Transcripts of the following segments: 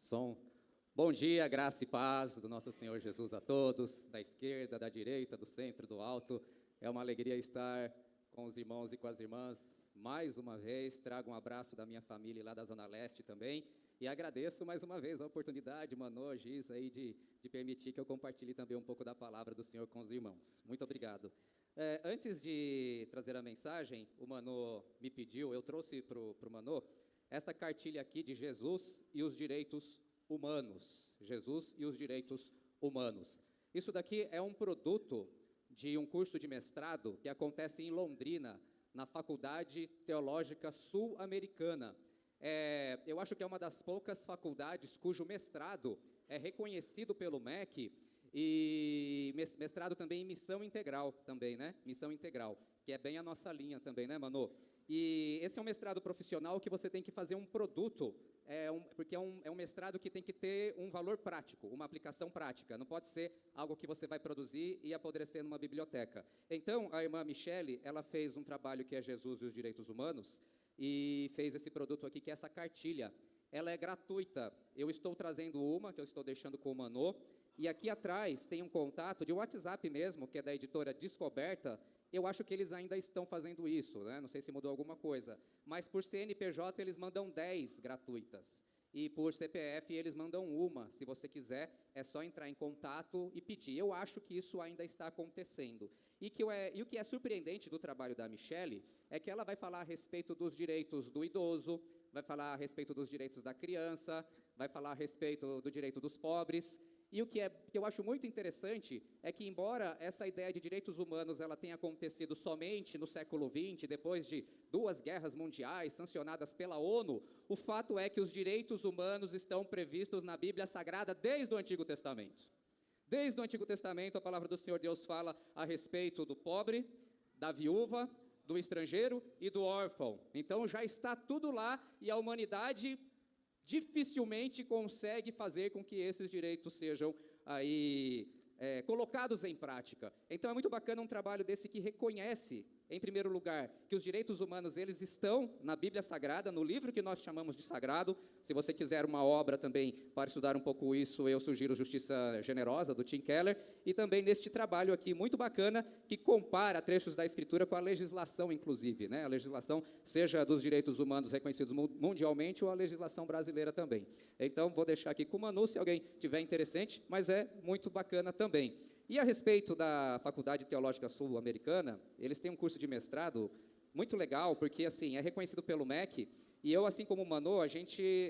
Som. Bom dia, graça e paz do nosso Senhor Jesus a todos, da esquerda, da direita, do centro, do alto. É uma alegria estar com os irmãos e com as irmãs mais uma vez. Trago um abraço da minha família lá da Zona Leste também. E agradeço mais uma vez a oportunidade, Mano, Giz, aí de permitir que eu compartilhe também um pouco da palavra do Senhor com os irmãos. Muito obrigado. Antes de trazer a mensagem, o Mano me pediu, eu trouxe para o Mano esta cartilha aqui de Jesus e os direitos humanos. Jesus e os direitos humanos. Isso daqui é um produto de um curso de mestrado que acontece em Londrina, na Faculdade Teológica Sul-Americana. Eu acho que é uma das poucas faculdades cujo mestrado é reconhecido pelo MEC e mestrado também em missão integral também, né? Missão integral, que é bem a nossa linha também, né, Manu? E esse é um mestrado profissional que você tem que fazer um produto, porque é um mestrado que tem que ter um valor prático, uma aplicação prática. Não pode ser algo que você vai produzir e apodrecer numa biblioteca. Então, a irmã Michele, ela fez um trabalho que é Jesus e os Direitos Humanos, e fez esse produto aqui, que é essa cartilha. Ela é gratuita. Eu estou trazendo uma, que eu estou deixando com o Mano, e aqui atrás tem um contato de WhatsApp mesmo, que é da editora Descoberta. Eu acho que eles ainda estão fazendo isso, né? Não sei se mudou alguma coisa, mas por CNPJ eles mandam 10 gratuitas, e por CPF eles mandam uma. Se você quiser, é só entrar em contato e pedir. Eu acho que isso ainda está acontecendo. E o que é surpreendente do trabalho da Michele é que ela vai falar a respeito dos direitos do idoso, vai falar a respeito dos direitos da criança, vai falar a respeito do direito dos pobres. E que eu acho muito interessante é que, embora essa ideia de direitos humanos ela tenha acontecido somente no século XX, depois de 2 guerras mundiais sancionadas pela ONU, o fato é que os direitos humanos estão previstos na Bíblia Sagrada desde o Antigo Testamento. Desde o Antigo Testamento, a palavra do Senhor Deus fala a respeito do pobre, da viúva, do estrangeiro e do órfão. Então, já está tudo lá, e a humanidade dificilmente consegue fazer com que esses direitos sejam aí colocados em prática. Então é muito bacana um trabalho desse que reconhece, em primeiro lugar, que os direitos humanos eles estão na Bíblia Sagrada, no livro que nós chamamos de sagrado. Se você quiser uma obra também para estudar um pouco isso, eu sugiro Justiça Generosa, do Tim Keller, e também neste trabalho aqui, muito bacana, que compara trechos da Escritura com a legislação, inclusive, né? A legislação, seja dos direitos humanos reconhecidos mundialmente ou a legislação brasileira também. Então, vou deixar aqui com o Manu, se alguém tiver interessante, mas é muito bacana também. E a respeito da Faculdade Teológica Sul-Americana, eles têm um curso de mestrado muito legal, porque assim, é reconhecido pelo MEC, e eu, assim como o Manu,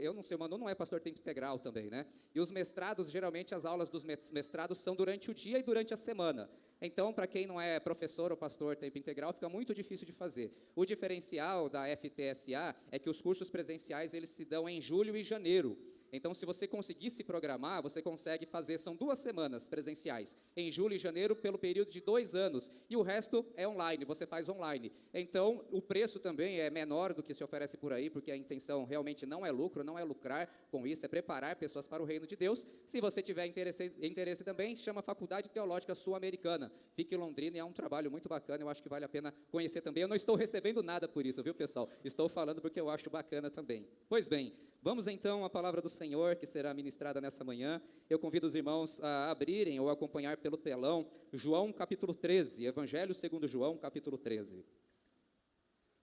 eu não sei, o Manu não é pastor tempo integral também, né? E os mestrados, geralmente as aulas dos mestrados são durante o dia e durante a semana. Então, para quem não é professor ou pastor tempo integral, fica muito difícil de fazer. O diferencial da FTSA é que os cursos presenciais, eles se dão em julho e janeiro. Então, se você conseguir se programar, você consegue fazer, são 2 semanas presenciais, em julho e janeiro, pelo período de 2 anos, e o resto é online, você faz online. Então, o preço também é menor do que se oferece por aí, porque a intenção realmente não é lucro, não é lucrar com isso, é preparar pessoas para o reino de Deus. Se você tiver interesse também, chama Faculdade Teológica Sul-Americana, fica em Londrina, e é um trabalho muito bacana, eu acho que vale a pena conhecer também. Eu não estou recebendo nada por isso, viu, pessoal? Estou falando porque eu acho bacana também. Pois bem, vamos então à palavra do Senhor, que será ministrada nessa manhã. Eu convido os irmãos a abrirem ou acompanhar pelo telão João capítulo 13, Evangelho segundo João capítulo 13.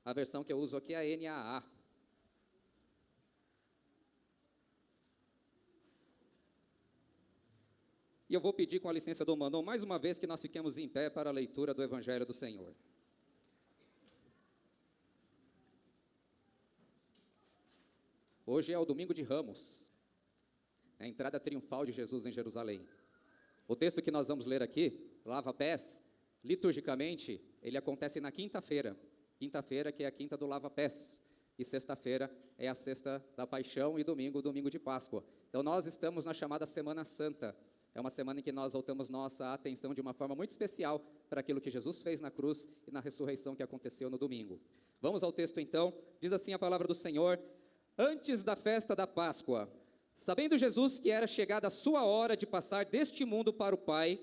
A versão que eu uso aqui é a NAA. E eu vou pedir, com a licença do Manu, mais uma vez que nós fiquemos em pé para a leitura do Evangelho do Senhor. Hoje é o domingo de Ramos, a entrada triunfal de Jesus em Jerusalém. O texto que nós vamos ler aqui, lava-pés, liturgicamente, ele acontece na quinta-feira. Quinta-feira, que é a quinta do lava-pés. E sexta-feira é a sexta da paixão, e domingo, o domingo de Páscoa. Então nós estamos na chamada Semana Santa. É uma semana em que nós voltamos nossa atenção de uma forma muito especial para aquilo que Jesus fez na cruz e na ressurreição que aconteceu no domingo. Vamos ao texto então. Diz assim a palavra do Senhor: antes da festa da Páscoa, sabendo Jesus que era chegada a sua hora de passar deste mundo para o Pai,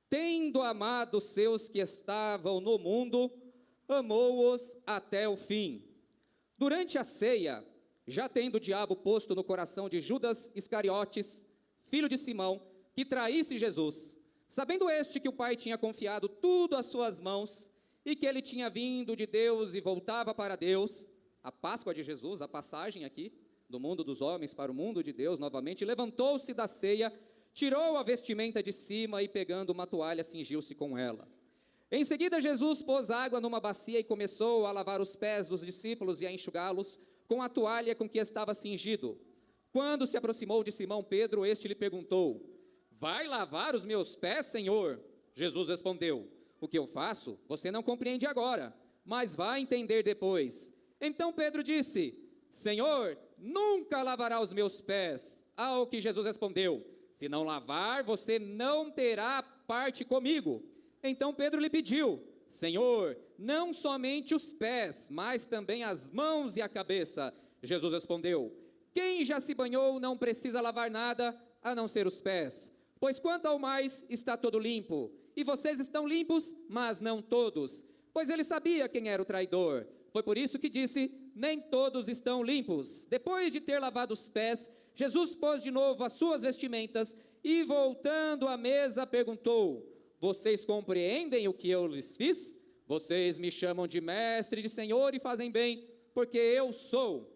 tendo amado os seus que estavam no mundo, amou-os até o fim. Durante a ceia, já tendo o diabo posto no coração de Judas Iscariotes, filho de Simão, que traísse Jesus, sabendo este que o Pai tinha confiado tudo às suas mãos, e que ele tinha vindo de Deus e voltava para Deus, a Páscoa de Jesus, a passagem aqui, do mundo dos homens para o mundo de Deus novamente, levantou-se da ceia, tirou a vestimenta de cima e pegando uma toalha, cingiu-se com ela. Em seguida Jesus pôs água numa bacia e começou a lavar os pés dos discípulos e a enxugá-los com a toalha com que estava cingido. Quando se aproximou de Simão Pedro, este lhe perguntou: vai lavar os meus pés, Senhor? Jesus respondeu: o que eu faço, você não compreende agora, mas vai entender depois. Então Pedro disse: Senhor, nunca lavará os meus pés. Ao que Jesus respondeu: se não lavar, você não terá parte comigo. Então Pedro lhe pediu: Senhor, não somente os pés, mas também as mãos e a cabeça. Jesus respondeu: quem já se banhou não precisa lavar nada, a não ser os pés, pois quanto ao mais está todo limpo. E vocês estão limpos, mas não todos. Pois ele sabia quem era o traidor. Foi por isso que disse: nem todos estão limpos. Depois de ter lavado os pés, Jesus pôs de novo as suas vestimentas e, voltando à mesa, perguntou: vocês compreendem o que eu lhes fiz? Vocês me chamam de mestre e de senhor e fazem bem, porque eu sou.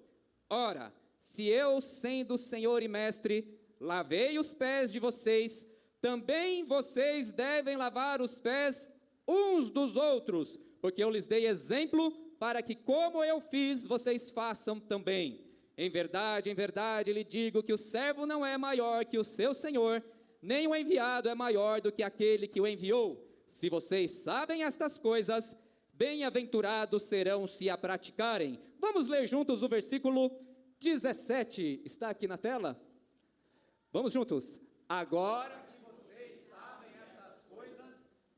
Ora, se eu, sendo senhor e mestre, lavei os pés de vocês, também vocês devem lavar os pés uns dos outros, porque eu lhes dei exemplo para que, como eu fiz, vocês façam também. Em verdade, lhe digo que o servo não é maior que o seu senhor, nem o enviado é maior do que aquele que o enviou. Se vocês sabem estas coisas, bem-aventurados serão se a praticarem. Vamos ler juntos o versículo 17, está aqui na tela? Vamos juntos. Agora que vocês sabem estas coisas,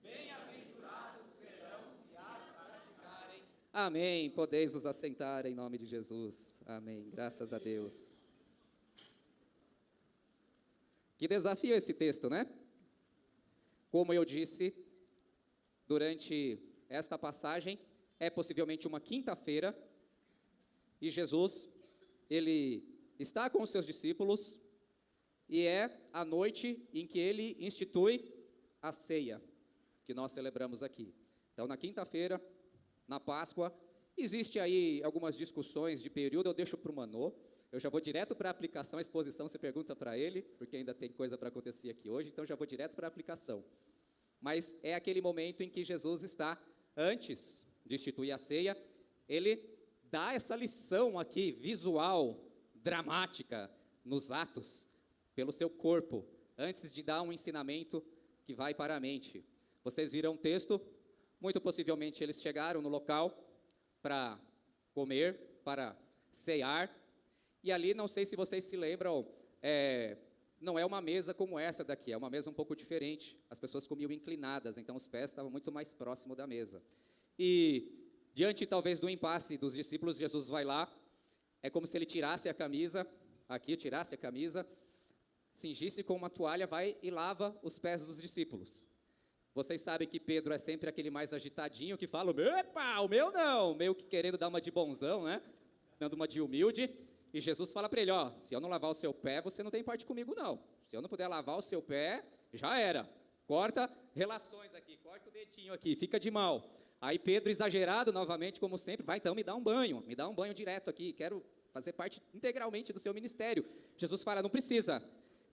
bem-aventurados serão se as praticarem. Amém. Podeis vos assentar em nome de Jesus. Amém. Graças a Deus. Que desafio esse texto, né? Como eu disse, durante esta passagem, é possivelmente uma quinta-feira, e Jesus, ele está com os seus discípulos, e é a noite em que ele institui a ceia, que nós celebramos aqui. Então, na quinta-feira, na Páscoa, existe aí algumas discussões de período, eu deixo para o Manô. Eu já vou direto para a aplicação, a exposição você pergunta para ele, porque ainda tem coisa para acontecer aqui hoje, então já vou direto para a aplicação. Mas é aquele momento em que Jesus está, antes de instituir a ceia, ele dá essa lição aqui, visual, dramática, nos atos, pelo seu corpo, antes de dar um ensinamento que vai para a mente. Vocês viram o texto, muito possivelmente eles chegaram no local para comer, para cear, e ali, não sei se vocês se lembram, não é uma mesa como essa daqui, é uma mesa um pouco diferente. As pessoas comiam inclinadas, então os pés estavam muito mais próximos da mesa. E, diante talvez do impasse dos discípulos, Jesus vai lá, é como se ele tirasse a camisa, cingisse com uma toalha, vai e lava os pés dos discípulos. Vocês sabem que Pedro é sempre aquele mais agitadinho, que fala: epa, o meu não, meio que querendo dar uma de bonzão, né? Dando uma de humilde. E Jesus fala para ele: ó, se eu não lavar o seu pé, você não tem parte comigo não. Se eu não puder lavar o seu pé, já era. Corta relações aqui, corta o dedinho aqui, fica de mal. Aí Pedro, exagerado novamente, como sempre, vai então me dá um banho direto aqui, quero fazer parte integralmente do seu ministério. Jesus fala: não precisa.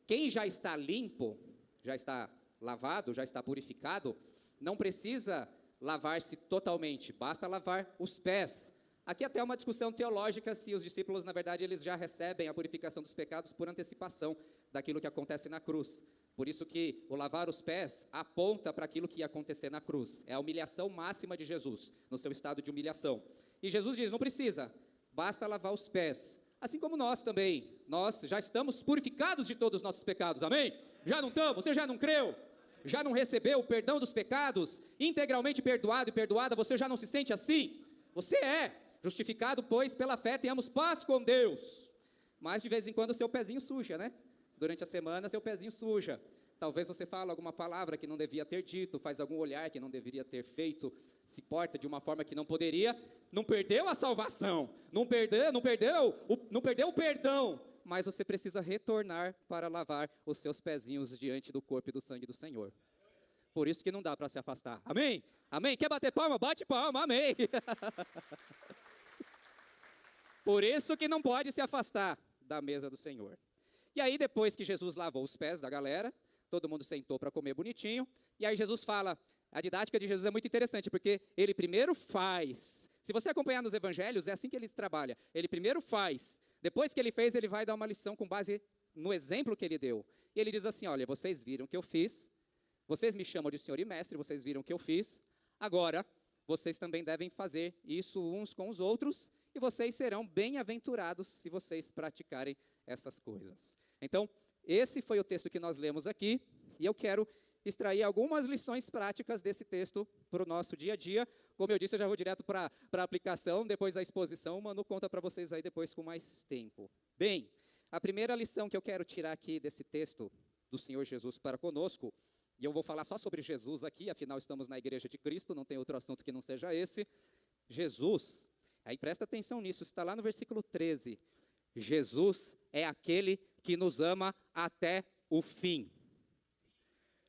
Quem já está limpo, já está lavado, já está purificado, não precisa lavar-se totalmente, basta lavar os pés. Aqui até uma discussão teológica se os discípulos, na verdade, eles já recebem a purificação dos pecados por antecipação daquilo que acontece na cruz. Por isso que o lavar os pés aponta para aquilo que ia acontecer na cruz. É a humilhação máxima de Jesus, no seu estado de humilhação. E Jesus diz: não precisa, basta lavar os pés. Assim como nós também, nós já estamos purificados de todos os nossos pecados, amém? Já não estamos? Você já não creu? Já não recebeu o perdão dos pecados? Integralmente perdoado e perdoada, você já não se sente assim? Você é justificado, pois, pela fé tenhamos paz com Deus. Mas de vez em quando o seu pezinho suja, né? durante a semana seu pezinho suja. Talvez você fale alguma palavra que não devia ter dito, faz algum olhar que não deveria ter feito, se porta de uma forma que não poderia. Não perdeu a salvação, não perdeu o perdão, mas você precisa retornar para lavar os seus pezinhos diante do corpo e do sangue do Senhor. Por isso que não dá para se afastar. Amém? Amém? Quer bater palma? Bate palma. Amém. Por isso que não pode se afastar da mesa do Senhor. E aí, depois que Jesus lavou os pés da galera, todo mundo sentou para comer bonitinho, e aí Jesus fala, a didática de Jesus é muito interessante, porque ele primeiro faz. Se você acompanhar nos evangelhos, é assim que ele trabalha. Ele primeiro faz, depois que ele fez, ele vai dar uma lição com base no exemplo que ele deu. E ele diz assim, olha, vocês viram o que eu fiz, vocês me chamam de Senhor e Mestre, vocês viram o que eu fiz, agora vocês também devem fazer isso uns com os outros, e vocês serão bem-aventurados se vocês praticarem essas coisas. Então, esse foi o texto que nós lemos aqui, e eu quero extrair algumas lições práticas desse texto para o nosso dia a dia. Como eu disse, eu já vou direto para a aplicação, depois a exposição, o Manu conta para vocês aí depois com mais tempo. Bem, a primeira lição que eu quero tirar aqui desse texto do Senhor Jesus para conosco, e eu vou falar só sobre Jesus aqui, afinal estamos na Igreja de Cristo, não tem outro assunto que não seja esse. Jesus, aí presta atenção nisso, está lá no versículo 13. Jesus é aquele que nos ama até o fim.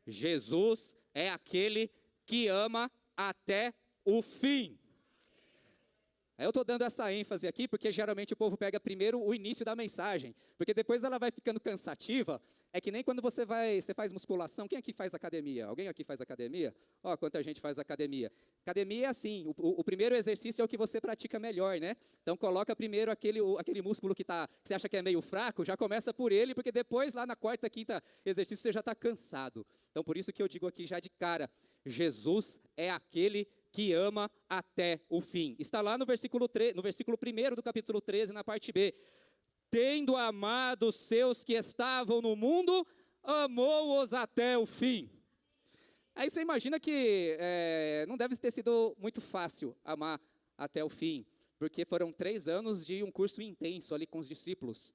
Jesus é aquele que ama até o fim. Eu estou dando essa ênfase aqui porque geralmente o povo pega primeiro o início da mensagem, porque depois ela vai ficando cansativa. É que nem quando você faz musculação. Quem aqui faz academia? Alguém aqui faz academia? Ó, quanta gente faz academia. Academia é assim, o primeiro exercício é o que você pratica melhor, né? Então coloca primeiro aquele músculo que você acha que é meio fraco, já começa por ele, porque depois lá na quarta, quinta exercício você já está cansado. Então por isso que eu digo aqui já de cara, Jesus é aquele que ama até o fim. Está lá no versículo 1 do capítulo 13, na parte B. Tendo amado os seus que estavam no mundo, amou-os até o fim. Aí você imagina que não deve ter sido muito fácil amar até o fim, porque foram 3 anos de um curso intenso ali com os discípulos,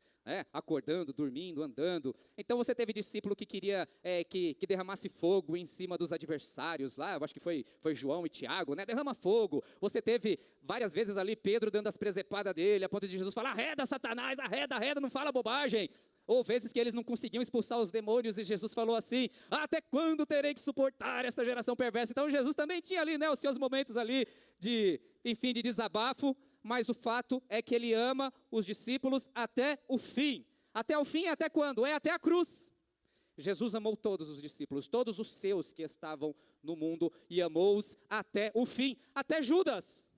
acordando, dormindo, andando. Então você teve discípulo que queria que derramasse fogo em cima dos adversários lá, eu acho que foi João e Tiago, né? Derrama fogo. Você teve várias vezes ali Pedro dando as presepadas dele, a ponto de Jesus falar, arreda Satanás, arreda, não fala bobagem. Ou vezes que eles não conseguiam expulsar os demônios e Jesus falou assim, até quando terei que suportar essa geração perversa? Então Jesus também tinha ali, né, os seus momentos ali de desabafo, mas o fato é que ele ama os discípulos até o fim. Até o fim, até quando? É até a cruz. Jesus amou todos os discípulos, todos os seus que estavam no mundo, e amou-os até o fim. Até Judas.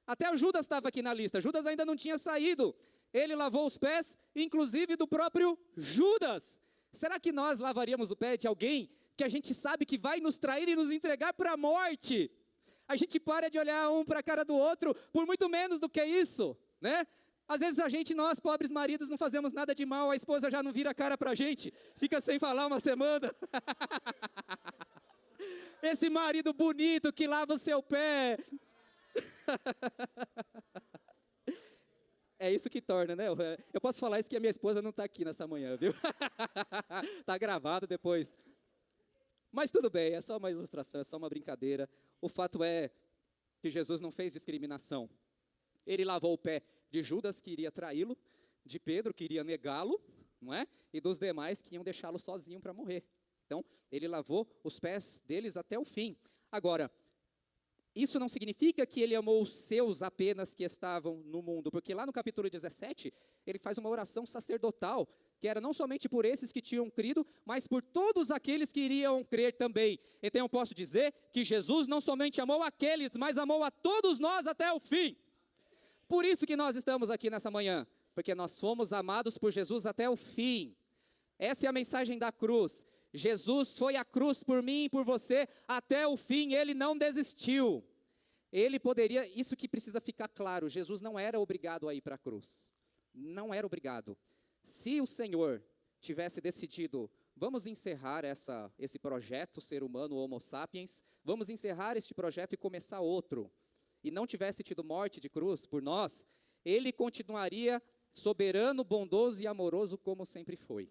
Até o Judas estava aqui na lista. Judas ainda não tinha saído. Ele lavou os pés, inclusive do próprio Judas. Será que nós lavaríamos o pé de alguém que a gente sabe que vai nos trair e nos entregar para a morte? A gente para de olhar um para a cara do outro por muito menos do que isso, né? Às vezes nós pobres maridos, não fazemos nada de mal, a esposa já não vira a cara para a gente, fica sem falar uma semana. Esse marido bonito que lava o seu pé. É isso que torna, né? Eu posso falar isso que a minha esposa não está aqui nessa manhã, viu? Está gravado depois. Mas tudo bem, é só uma ilustração, é só uma brincadeira. O fato é que Jesus não fez discriminação. Ele lavou o pé de Judas, que iria traí-lo, de Pedro, que iria negá-lo, não é? E dos demais que iam deixá-lo sozinho para morrer. Então, ele lavou os pés deles até o fim. Agora, isso não significa que ele amou os seus apenas que estavam no mundo, porque lá no capítulo 17, ele faz uma oração sacerdotal, que era não somente por esses que tinham crido, mas por todos aqueles que iriam crer também. Então eu posso dizer que Jesus não somente amou aqueles, mas amou a todos nós até o fim. Por isso que nós estamos aqui nessa manhã, porque nós fomos amados por Jesus até o fim. Essa é a mensagem da cruz. Jesus foi à cruz por mim e por você até o fim, ele não desistiu. Ele poderia, isso que precisa ficar claro, Jesus não era obrigado a ir para a cruz. Não era obrigado. Se o Senhor tivesse decidido, vamos encerrar esse projeto ser humano Homo sapiens, vamos encerrar este projeto e começar outro, e não tivesse tido morte de cruz por nós, ele continuaria soberano, bondoso e amoroso como sempre foi.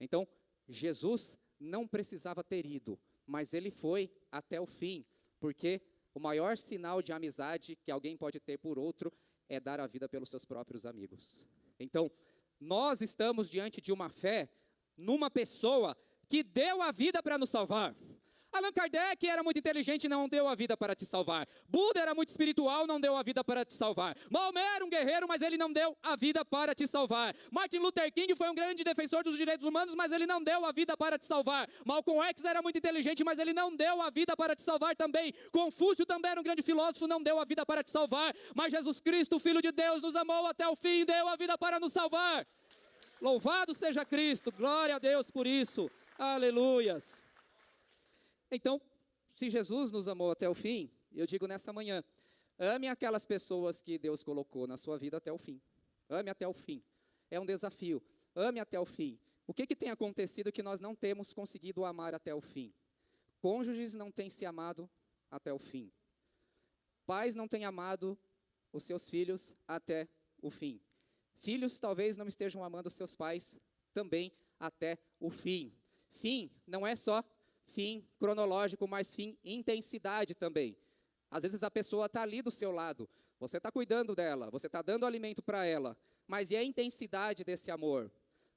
Então, Jesus não precisava ter ido, mas ele foi até o fim, porque o maior sinal de amizade que alguém pode ter por outro é dar a vida pelos seus próprios amigos. Então, nós estamos diante de uma fé numa pessoa que deu a vida para nos salvar. Allan Kardec era muito inteligente e não deu a vida para te salvar. Buda era muito espiritual, não deu a vida para te salvar. Maomé era um guerreiro, mas ele não deu a vida para te salvar. Martin Luther King foi um grande defensor dos direitos humanos, mas ele não deu a vida para te salvar. Malcolm X era muito inteligente, mas ele não deu a vida para te salvar também. Confúcio também era um grande filósofo, não deu a vida para te salvar. Mas Jesus Cristo, Filho de Deus, nos amou até o fim e deu a vida para nos salvar. Louvado seja Cristo, glória a Deus por isso. Aleluias. Então, se Jesus nos amou até o fim, eu digo nessa manhã, ame aquelas pessoas que Deus colocou na sua vida até o fim. Ame até o fim. É um desafio. Ame até o fim. O que tem acontecido que nós não temos conseguido amar até o fim? Cônjuges não têm se amado até o fim. Pais não têm amado os seus filhos até o fim. Filhos talvez não estejam amando os seus pais também até o fim. Fim não é só fim cronológico, mas fim intensidade também. Às vezes a pessoa está ali do seu lado, você está cuidando dela, você está dando alimento para ela, mas e a intensidade desse amor?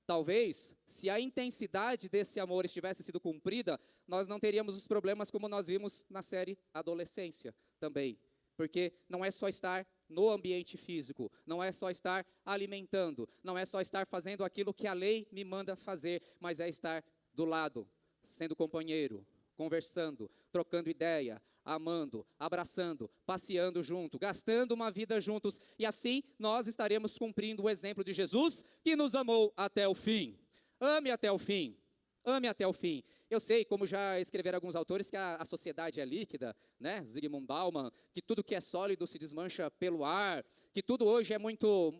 Talvez, se a intensidade desse amor estivesse sido cumprida, nós não teríamos os problemas como nós vimos na série Adolescência também. Porque não é só estar no ambiente físico, não é só estar alimentando, não é só estar fazendo aquilo que a lei me manda fazer, mas é estar do lado, sendo companheiro, conversando, trocando ideia, amando, abraçando, passeando junto, gastando uma vida juntos, e assim nós estaremos cumprindo o exemplo de Jesus, que nos amou até o fim. Ame até o fim, ame até o fim. Eu sei, como já escreveram alguns autores, que a sociedade é líquida, né? Zygmunt Bauman, que tudo que é sólido se desmancha pelo ar, que tudo hoje é muito,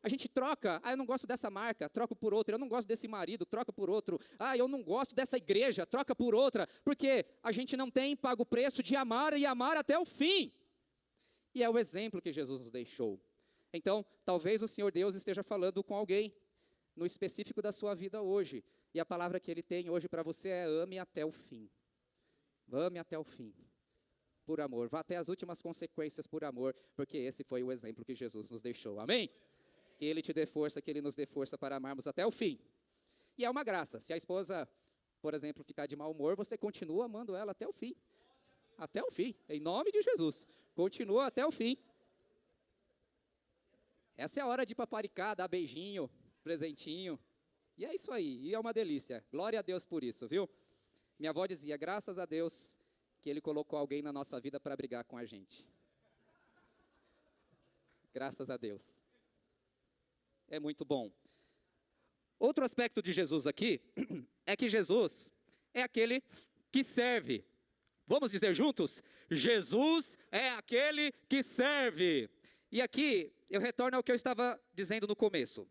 a gente troca, eu não gosto dessa marca, troco por outra, eu não gosto desse marido, troca por outro, eu não gosto dessa igreja, troca por outra, porque a gente não tem pago o preço de amar e amar até o fim. E é o exemplo que Jesus nos deixou. Então, talvez o Senhor Deus esteja falando com alguém, no específico da sua vida hoje, e a palavra que Ele tem hoje para você é ame até o fim. Ame até o fim. Por amor, vá até as últimas consequências por amor, porque esse foi o exemplo que Jesus nos deixou, amém? Que Ele te dê força, que Ele nos dê força para amarmos até o fim. E é uma graça, se a esposa, por exemplo, ficar de mau humor, você continua amando ela até o fim. Até o fim, em nome de Jesus, continua até o fim. Essa é a hora de paparicar, dar beijinho, presentinho, e é isso aí, e é uma delícia, glória a Deus por isso, viu? Minha avó dizia, graças a Deus, que Ele colocou alguém na nossa vida para brigar com a gente. Graças a Deus. É muito bom. Outro aspecto de Jesus aqui, é que Jesus é aquele que serve. Vamos dizer juntos? Jesus é aquele que serve. E aqui, eu retorno ao que eu estava dizendo no começo.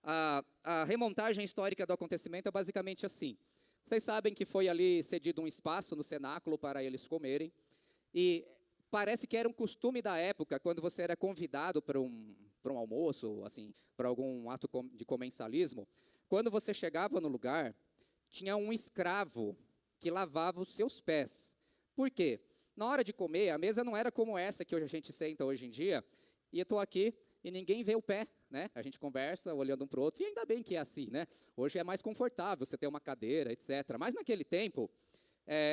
A remontagem histórica do acontecimento é basicamente assim. Vocês sabem que foi ali cedido um espaço no cenáculo para eles comerem, e parece que era um costume da época, quando você era convidado para um almoço, assim, para algum ato de comensalismo, quando você chegava no lugar, tinha um escravo que lavava os seus pés. Por quê? Na hora de comer, a mesa não era como essa que a gente senta hoje em dia, e eu estou aqui e ninguém vê o pé, né? A gente conversa olhando um para o outro, e ainda bem que é assim, né? Hoje é mais confortável, você tem uma cadeira, etc. Mas naquele tempo,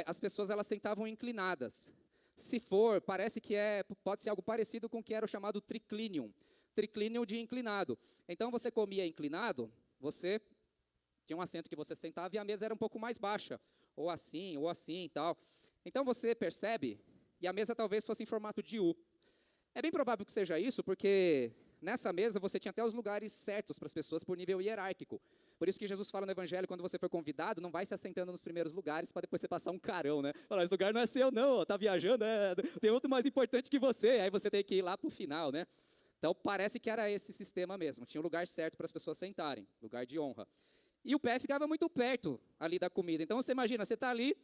as pessoas elas sentavam inclinadas. Se for, parece que pode ser algo parecido com o que era o chamado triclinium. Triclinium de inclinado. Então, você comia inclinado, você tinha um assento que você sentava e a mesa era um pouco mais baixa, ou assim e tal. Então, você percebe, e a mesa talvez fosse em formato de U. É bem provável que seja isso, porque nessa mesa você tinha até os lugares certos para as pessoas por nível hierárquico. Por isso que Jesus fala no Evangelho, quando você for convidado, não vai se assentando nos primeiros lugares para depois você passar um carão, né? Falar, esse lugar não é seu não, tá viajando, tem outro mais importante que você, aí você tem que ir lá para o final, né? Então parece que era esse sistema mesmo, tinha um lugar certo para as pessoas sentarem, lugar de honra. E o pé ficava muito perto ali da comida, então você imagina, você está ali,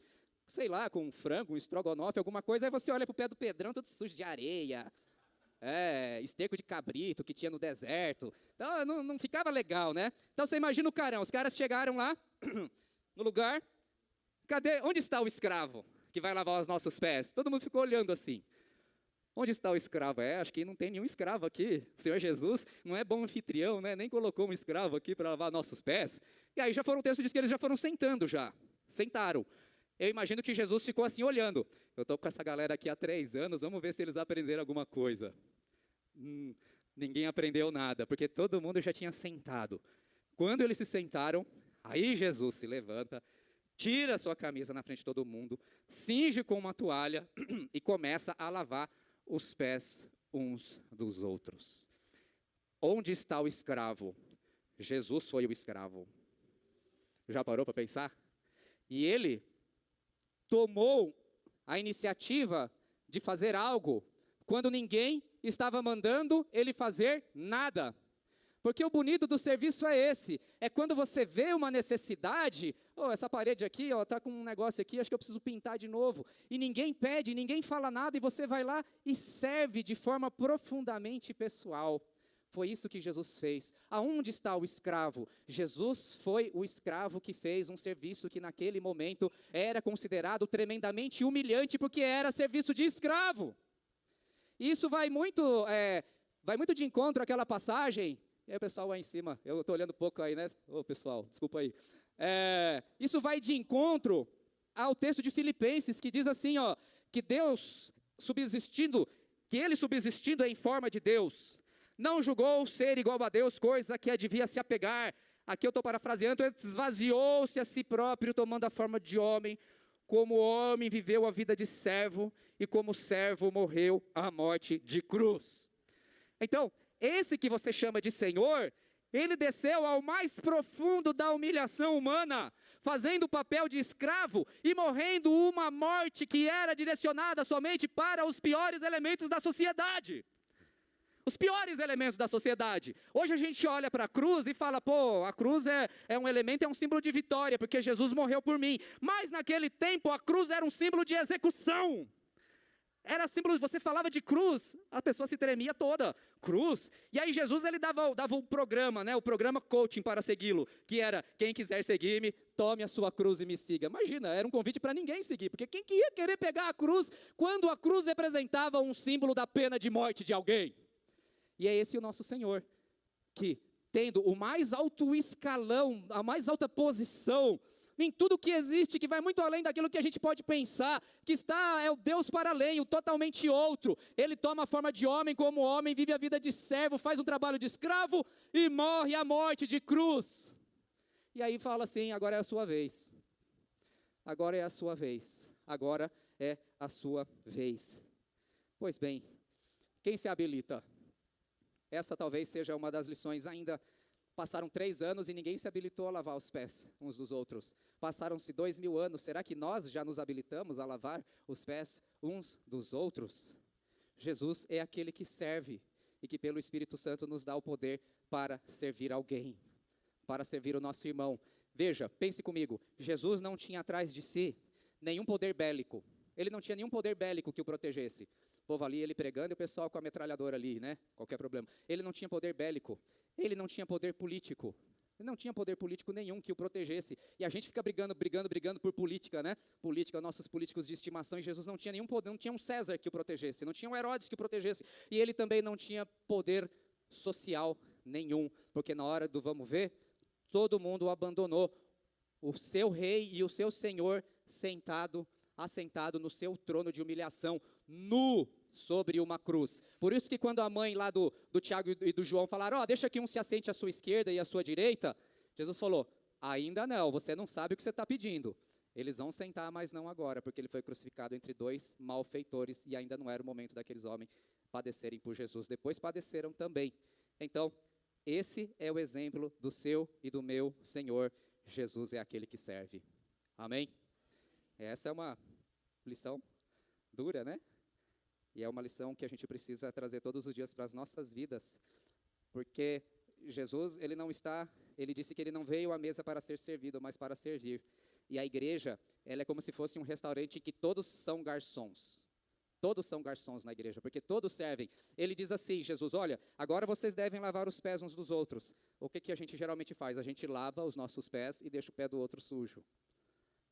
sei lá, com um frango, um estrogonofe, alguma coisa, aí você olha para o pé do Pedrão, todo sujo de areia, esterco de cabrito que tinha no deserto. Então não ficava legal, né? Então você imagina o carão, os caras chegaram lá no lugar, onde está o escravo que vai lavar os nossos pés? Todo mundo ficou olhando assim. Onde está o escravo? Acho que não tem nenhum escravo aqui. O Senhor Jesus não é bom anfitrião, né? Nem colocou um escravo aqui para lavar nossos pés. E aí o texto diz que eles já foram sentando já. Sentaram. Eu imagino que Jesus ficou assim olhando. Eu estou com essa galera aqui há 3 anos, vamos ver se eles aprenderam alguma coisa. Ninguém aprendeu nada, porque todo mundo já tinha sentado. Quando eles se sentaram, aí Jesus se levanta, tira a sua camisa na frente de todo mundo, cinge com uma toalha e começa a lavar os pés uns dos outros. Onde está o escravo? Jesus foi o escravo. Já parou para pensar? E ele tomou a iniciativa de fazer algo quando ninguém estava mandando ele fazer nada. Porque o bonito do serviço é esse, é quando você vê uma necessidade, essa parede aqui, está com um negócio aqui, acho que eu preciso pintar de novo, e ninguém pede, ninguém fala nada, e você vai lá e serve de forma profundamente pessoal. Foi isso que Jesus fez. Aonde está o escravo? Jesus foi o escravo que fez um serviço que naquele momento era considerado tremendamente humilhante, porque era serviço de escravo. Isso vai muito de encontro àquela passagem. E aí, pessoal, aí em cima, eu estou olhando pouco aí, né? Pessoal, desculpa aí. Isso vai de encontro ao texto de Filipenses, que diz assim, que Deus que ele subsistindo em forma de Deus, não julgou ser igual a Deus, coisa que devia se apegar. Aqui eu estou parafraseando, esvaziou-se a si próprio, tomando a forma de homem, como homem viveu a vida de servo, e como servo morreu a morte de cruz. Então, esse que você chama de Senhor, ele desceu ao mais profundo da humilhação humana, fazendo o papel de escravo e morrendo uma morte que era direcionada somente para os piores elementos da sociedade. Os piores elementos da sociedade. Hoje a gente olha para a cruz e fala, a cruz é um elemento, é um símbolo de vitória, porque Jesus morreu por mim. Mas naquele tempo a cruz era um símbolo de execução. Era símbolo, você falava de cruz, a pessoa se tremia toda. Cruz. E aí Jesus ele dava um programa, né? O programa coaching para segui-lo, que era, quem quiser seguir-me, tome a sua cruz e me siga. Imagina, era um convite para ninguém seguir, porque quem que ia querer pegar a cruz quando a cruz representava um símbolo da pena de morte de alguém? E é esse o nosso Senhor, que tendo o mais alto escalão, a mais alta posição, em tudo que existe, que vai muito além daquilo que a gente pode pensar, que é o Deus para além, o totalmente outro. Ele toma a forma de homem como homem, vive a vida de servo, faz um trabalho de escravo e morre a morte de cruz. E aí fala assim, agora é a sua vez. Agora é a sua vez. Agora é a sua vez. Pois bem, quem se habilita? Essa talvez seja uma das lições ainda. Passaram 3 anos e ninguém se habilitou a lavar os pés uns dos outros. Passaram-se 2000 anos, será que nós já nos habilitamos a lavar os pés uns dos outros? Jesus é aquele que serve e que pelo Espírito Santo nos dá o poder para servir alguém, para servir o nosso irmão. Veja, pense comigo, Jesus não tinha atrás de si nenhum poder bélico. Ele não tinha nenhum poder bélico que o protegesse. O povo ali, ele pregando e o pessoal com a metralhadora ali, né? Qualquer problema. Ele não tinha poder bélico. Ele não tinha poder político. Ele não tinha poder político nenhum que o protegesse. E a gente fica brigando por política, né? Política, nossos políticos de estimação. E Jesus não tinha nenhum poder, não tinha um César que o protegesse. Não tinha um Herodes que o protegesse. E ele também não tinha poder social nenhum. Porque na hora do vamos ver, todo mundo o abandonou. O seu rei e o seu senhor assentado no seu trono de humilhação, nu sobre uma cruz. Por isso que quando a mãe lá do Tiago e do João falaram, deixa que um se assente à sua esquerda e à sua direita, Jesus falou, ainda não, você não sabe o que você está pedindo. Eles vão sentar, mas não agora, porque ele foi crucificado entre 2 malfeitores e ainda não era o momento daqueles homens padecerem por Jesus. Depois padeceram também. Então, esse é o exemplo do seu e do meu Senhor. Jesus é aquele que serve. Amém? Essa é uma lição dura, né? E é uma lição que a gente precisa trazer todos os dias para as nossas vidas, porque Jesus, ele disse que ele não veio à mesa para ser servido, mas para servir. E a igreja, ela é como se fosse um restaurante em que todos são garçons. Todos são garçons na igreja, porque todos servem. Ele diz assim, Jesus, olha, agora vocês devem lavar os pés uns dos outros. O que a gente geralmente faz? A gente lava os nossos pés e deixa o pé do outro sujo.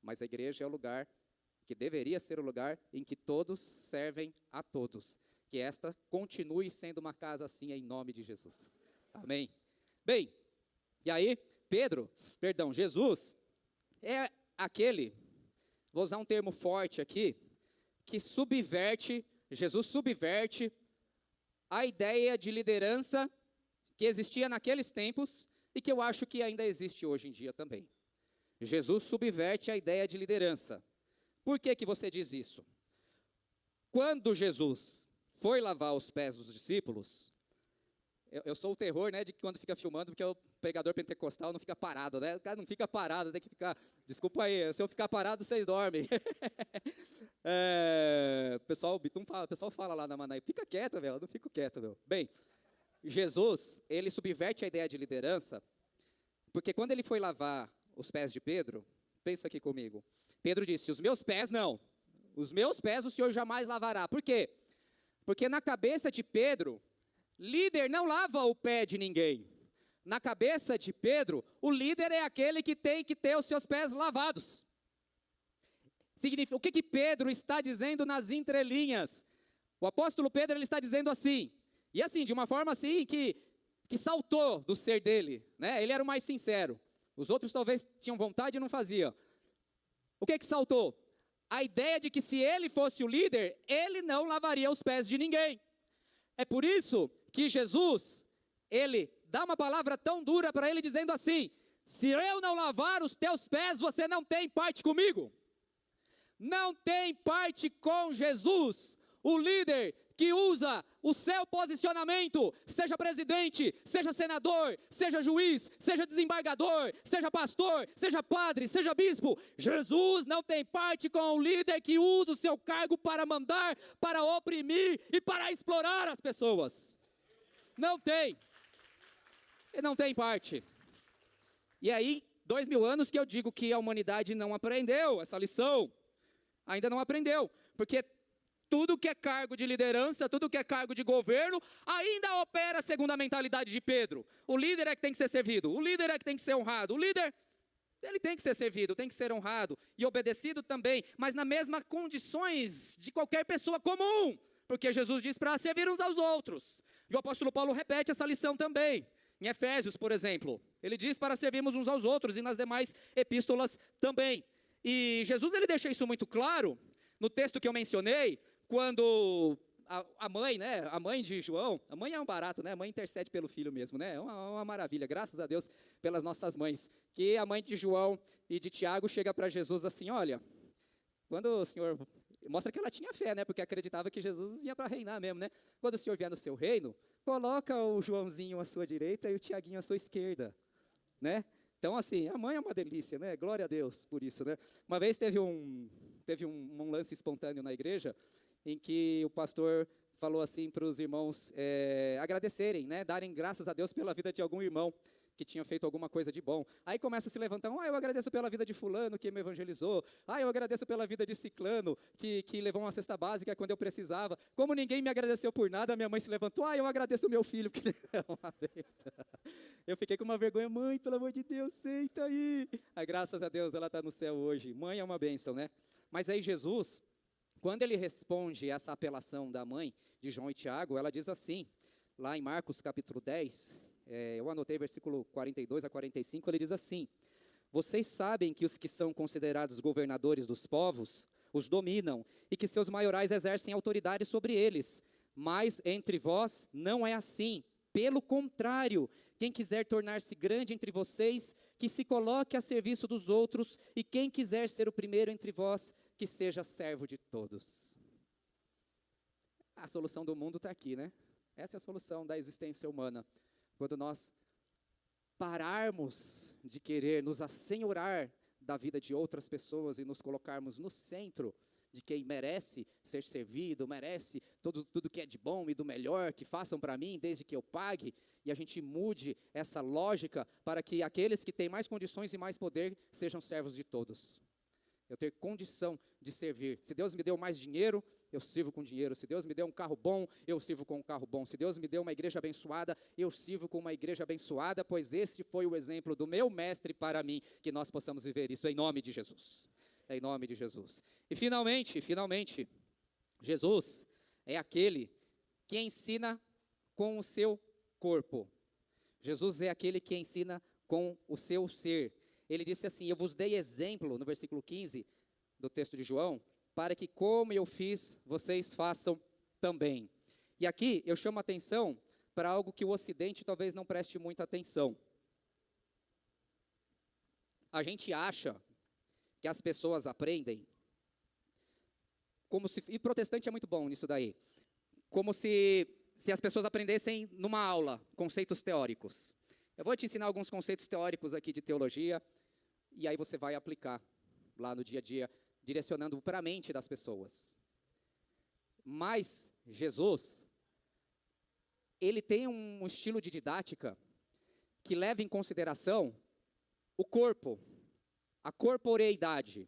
Mas a igreja é o lugar que deveria ser o lugar em que todos servem a todos. Que esta continue sendo uma casa assim em nome de Jesus. Amém. Bem, e aí, Jesus é aquele, vou usar um termo forte aqui, que Jesus subverte a ideia de liderança que existia naqueles tempos e que eu acho que ainda existe hoje em dia também. Jesus subverte a ideia de liderança. Por que você diz isso? Quando Jesus foi lavar os pés dos discípulos, eu sou o terror, né, de que quando fica filmando, porque o pregador pentecostal não fica parado, né? O cara não fica parado, tem que ficar, desculpa aí, se eu ficar parado, vocês dormem. O pessoal fala lá na Manaí, fica quieto, velho, eu não fico quieto, meu. Bem, Jesus, ele subverte a ideia de liderança, porque quando ele foi lavar os pés de Pedro, pensa aqui comigo, Pedro disse, os meus pés não, os meus pés o Senhor jamais lavará. Por quê? Porque na cabeça de Pedro, líder não lava o pé de ninguém. Na cabeça de Pedro, o líder é aquele que tem que ter os seus pés lavados. O que Pedro está dizendo nas entrelinhas? O apóstolo Pedro ele está dizendo assim, e assim, de uma forma assim que saltou do ser dele, né? Ele era o mais sincero. Os outros talvez tinham vontade e não faziam. O que saltou? A ideia de que se ele fosse o líder, ele não lavaria os pés de ninguém. É por isso que Jesus, ele dá uma palavra tão dura para ele, dizendo assim, se eu não lavar os teus pés, você não tem parte comigo. Não tem parte com Jesus, o líder que usa o seu posicionamento, seja presidente, seja senador, seja juiz, seja desembargador, seja pastor, seja padre, seja bispo. Jesus não tem parte com o líder que usa o seu cargo para mandar, para oprimir e para explorar as pessoas. Não tem. Ele não tem parte. E aí, 2000 anos que eu digo que a humanidade não aprendeu essa lição. Ainda não aprendeu, porque tudo que é cargo de liderança, tudo que é cargo de governo, ainda opera segundo a mentalidade de Pedro. O líder é que tem que ser servido, o líder é que tem que ser honrado, o líder, ele tem que ser servido, tem que ser honrado e obedecido também, mas nas mesmas condições de qualquer pessoa comum, porque Jesus diz para servir uns aos outros. E o apóstolo Paulo repete essa lição também, em Efésios, por exemplo. Ele diz para servirmos uns aos outros e nas demais epístolas também. E Jesus ele deixa isso muito claro no texto que eu mencionei, quando a mãe, né, a mãe de João, a mãe é um barato, né, a mãe intercede pelo filho mesmo, né, é uma maravilha, graças a Deus pelas nossas mães, que a mãe de João e de Tiago chega para Jesus assim, olha, quando o Senhor, mostra que ela tinha fé, né, porque acreditava que Jesus ia para reinar mesmo, né, quando o Senhor vier no seu reino, coloca o Joãozinho à sua direita e o Tiaguinho à sua esquerda, né, então assim, a mãe é uma delícia, né, glória a Deus por isso, né, uma vez teve um lance espontâneo na igreja, em que o pastor falou assim para os irmãos agradecerem, né, darem graças a Deus pela vida de algum irmão que tinha feito alguma coisa de bom. Aí começa a se levantar, eu agradeço pela vida de fulano que me evangelizou, eu agradeço pela vida de ciclano que levou uma cesta básica quando eu precisava. Como ninguém me agradeceu por nada, minha mãe se levantou, eu agradeço o meu filho, que uma vez. Eu fiquei com uma vergonha, mãe, pelo amor de Deus, senta aí. Graças a Deus, ela está no céu hoje. Mãe é uma bênção, né? Mas aí Jesus, quando ele responde essa apelação da mãe de João e Tiago, ela diz assim, lá em Marcos capítulo 10, eu anotei versículo 42 a 45, ele diz assim, vocês sabem que os que são considerados governadores dos povos, os dominam, e que seus maiorais exercem autoridade sobre eles, mas entre vós não é assim, pelo contrário, quem quiser tornar-se grande entre vocês, que se coloque a serviço dos outros, e quem quiser ser o primeiro entre vós, que seja servo de todos. A solução do mundo está aqui, né? Essa é a solução da existência humana. Quando nós pararmos de querer nos assenhorar da vida de outras pessoas e nos colocarmos no centro de quem merece ser servido, merece tudo que é de bom e do melhor, que façam para mim, desde que eu pague, e a gente mude essa lógica para que aqueles que têm mais condições e mais poder sejam servos de todos. eu ter condição de servir. Se Deus me deu mais dinheiro, eu sirvo com dinheiro. Se Deus me deu um carro bom, eu sirvo com um carro bom. Se Deus me deu uma igreja abençoada, eu sirvo com uma igreja abençoada, pois esse foi o exemplo do meu mestre para mim, que nós possamos viver isso em nome de Jesus. Em nome de Jesus. E finalmente, Jesus é aquele que ensina com o seu corpo. Jesus é aquele que ensina com o seu ser. Ele disse assim, eu vos dei exemplo, no versículo 15 do texto de João, para que como eu fiz, vocês façam também. E aqui eu chamo a atenção para algo que o Ocidente talvez não preste muita atenção. A gente acha que as pessoas aprendem, e protestante é muito bom nisso daí, como se as pessoas aprendessem numa aula, conceitos teóricos. Eu vou te ensinar alguns conceitos teóricos aqui de teologia, e aí você vai aplicar lá no dia a dia, direcionando para a mente das pessoas. Mas Jesus, ele tem um estilo de didática que leva em consideração o corpo, a corporeidade.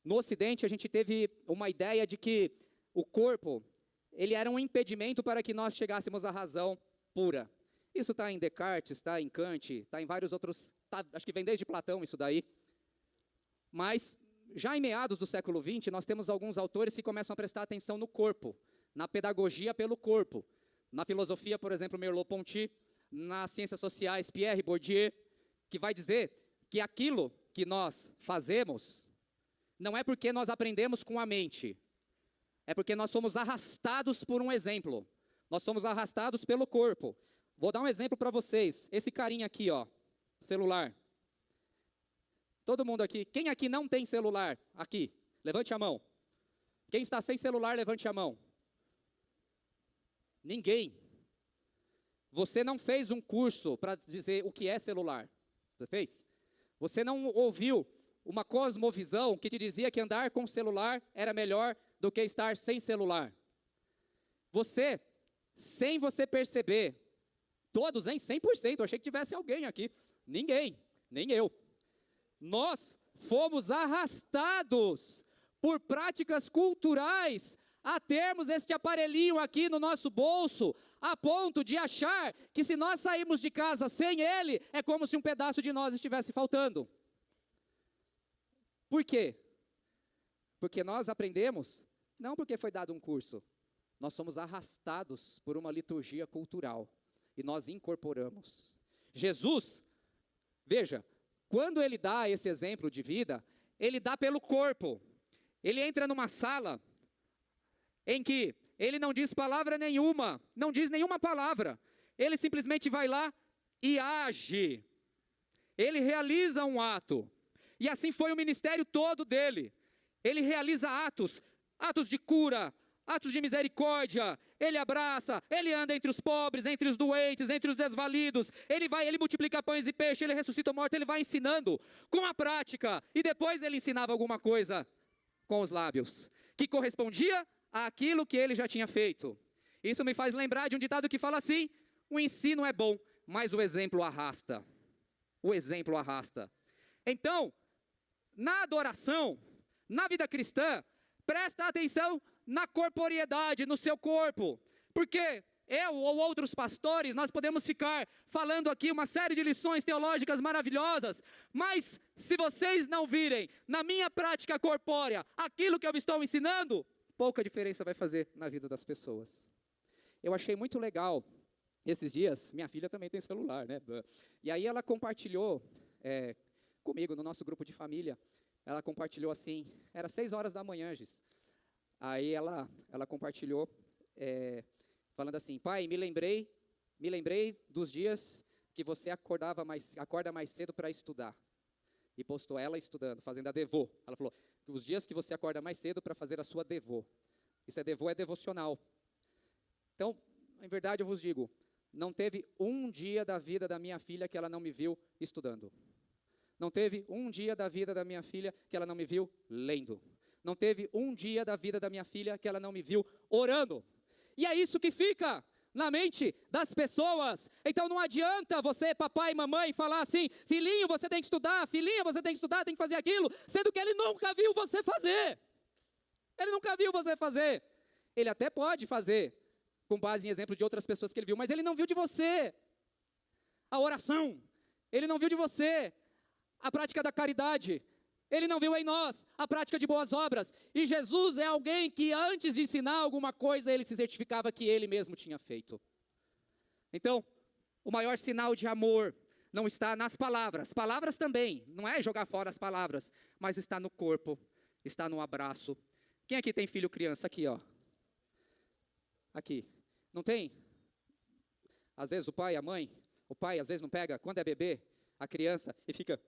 No Ocidente, a gente teve uma ideia de que o corpo, ele era um impedimento para que nós chegássemos à razão pura. Isso está em Descartes, está em Kant, está em vários outros, acho que vem desde Platão isso daí. Mas, já em meados do século XX, nós temos alguns autores que começam a prestar atenção no corpo, na pedagogia pelo corpo. Na filosofia, por exemplo, Merleau-Ponty, nas ciências sociais, Pierre Bourdieu, que vai dizer que aquilo que nós fazemos não é porque nós aprendemos com a mente, é porque nós somos arrastados por um exemplo. Nós somos arrastados pelo corpo. Vou dar um exemplo para vocês. Esse carinha aqui, ó, celular. Todo mundo aqui. Quem aqui não tem celular? Aqui. Levante a mão. Quem está sem celular, levante a mão. Ninguém. Você não fez um curso para dizer o que é celular. Você fez? Você não ouviu uma cosmovisão que te dizia que andar com celular era melhor do que estar sem celular. Você, sem você perceber, todos, hein? 100%, eu achei que tivesse alguém aqui. Ninguém, nem eu. Nós fomos arrastados por práticas culturais a termos este aparelhinho aqui no nosso bolso, a ponto de achar que se nós sairmos de casa sem ele, é como se um pedaço de nós estivesse faltando. Por quê? Porque nós aprendemos, não porque foi dado um curso, nós somos arrastados por uma liturgia cultural e nós incorporamos. Jesus, veja, quando ele dá esse exemplo de vida, ele dá pelo corpo. Ele entra numa sala em que ele não diz palavra nenhuma, não diz nenhuma palavra. Ele simplesmente vai lá e age. Ele realiza um ato. E assim foi o ministério todo dele. Ele realiza atos de cura, atos de misericórdia. Ele abraça, ele anda entre os pobres, entre os doentes, entre os desvalidos. Ele multiplica pães e peixes, ele ressuscita o morto, ele vai ensinando com a prática. E depois ele ensinava alguma coisa com os lábios, que correspondia àquilo que ele já tinha feito. Isso me faz lembrar de um ditado que fala assim: o ensino é bom, mas o exemplo arrasta. O exemplo arrasta. Então, na adoração, na vida cristã, presta atenção na corporeidade, no seu corpo. Porque eu ou outros pastores, nós podemos ficar falando aqui uma série de lições teológicas maravilhosas, mas se vocês não virem na minha prática corpórea aquilo que eu estou ensinando, pouca diferença vai fazer na vida das pessoas. Eu achei muito legal, esses dias, minha filha também tem celular, né? E aí ela compartilhou comigo, no nosso grupo de família, ela compartilhou assim, era 6 horas da manhã, Giz. Aí ela compartilhou, falando assim: pai, me lembrei dos dias que você acorda mais cedo para estudar. E postou ela estudando, fazendo a devô. Ela falou, os dias que você acorda mais cedo para fazer a sua devô. Isso é devô, é devocional. Então, em verdade eu vos digo, não teve um dia da vida da minha filha que ela não me viu estudando. Não teve um dia da vida da minha filha que ela não me viu lendo. Não teve um dia da vida da minha filha que ela não me viu orando. E é isso que fica na mente das pessoas. Então não adianta você, papai e mamãe, falar assim: filhinho, você tem que estudar, filhinha, você tem que estudar, tem que fazer aquilo, sendo que ele nunca viu você fazer. Ele nunca viu você fazer. Ele até pode fazer, com base em exemplo de outras pessoas que ele viu, mas ele não viu de você. A oração, ele não viu de você. A prática da caridade, ele não viu em nós. A prática de boas obras. E Jesus é alguém que antes de ensinar alguma coisa, ele se certificava que ele mesmo tinha feito. Então, o maior sinal de amor não está nas palavras. Palavras também, não é jogar fora as palavras, mas está no corpo, está no abraço. Quem aqui tem filho criança? Aqui, ó. Aqui. Não tem? Às vezes o pai às vezes não pega, quando é bebê, a criança, e fica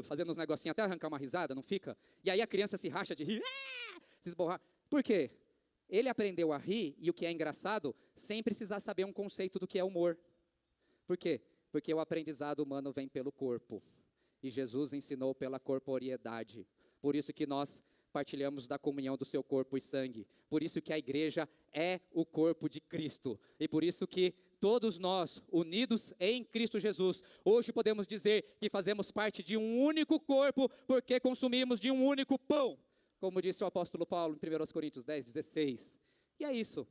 fazendo uns negocinhos até arrancar uma risada, não fica? E aí a criança se racha de rir, se esborrar. Por quê? Ele aprendeu a rir, e o que é engraçado, sem precisar saber um conceito do que é humor. Por quê? Porque o aprendizado humano vem pelo corpo. E Jesus ensinou pela corporeidade. Por isso que nós partilhamos da comunhão do seu corpo e sangue. Por isso que a igreja é o corpo de Cristo. E por isso que todos nós, unidos em Cristo Jesus, hoje podemos dizer que fazemos parte de um único corpo, porque consumimos de um único pão. Como disse o apóstolo Paulo em 1 Coríntios 10:16. E é isso.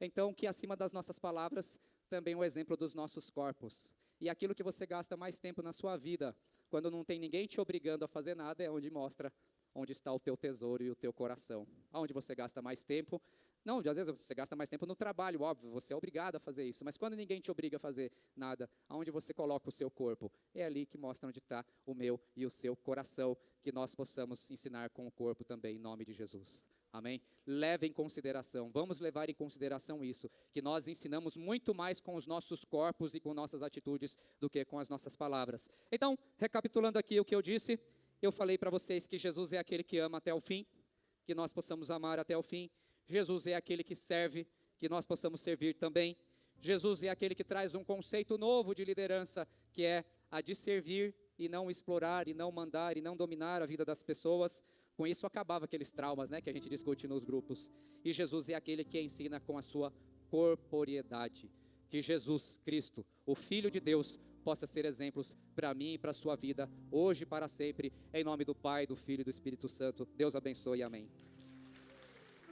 Então, que acima das nossas palavras, também o exemplo dos nossos corpos. E aquilo que você gasta mais tempo na sua vida, quando não tem ninguém te obrigando a fazer nada, é onde mostra onde está o teu tesouro e o teu coração. Aonde você gasta mais tempo, não, às vezes você gasta mais tempo no trabalho, óbvio, você é obrigado a fazer isso, mas quando ninguém te obriga a fazer nada, aonde você coloca o seu corpo, é ali que mostra onde está o meu e o seu coração, que nós possamos ensinar com o corpo também, em nome de Jesus. Amém? Leve em consideração, vamos levar em consideração isso, que nós ensinamos muito mais com os nossos corpos e com nossas atitudes do que com as nossas palavras. Então, recapitulando aqui o que eu disse, eu falei para vocês que Jesus é aquele que ama até o fim, que nós possamos amar até o fim. Jesus é aquele que serve, que nós possamos servir também. Jesus é aquele que traz um conceito novo de liderança, que é a de servir e não explorar, e não mandar, e não dominar a vida das pessoas. Com isso acabava aqueles traumas, né, que a gente discute nos grupos. E Jesus é aquele que ensina com a sua corporeidade. Que Jesus Cristo, o Filho de Deus, possa ser exemplos para mim e para a sua vida, hoje e para sempre, em nome do Pai, do Filho e do Espírito Santo. Deus abençoe, amém.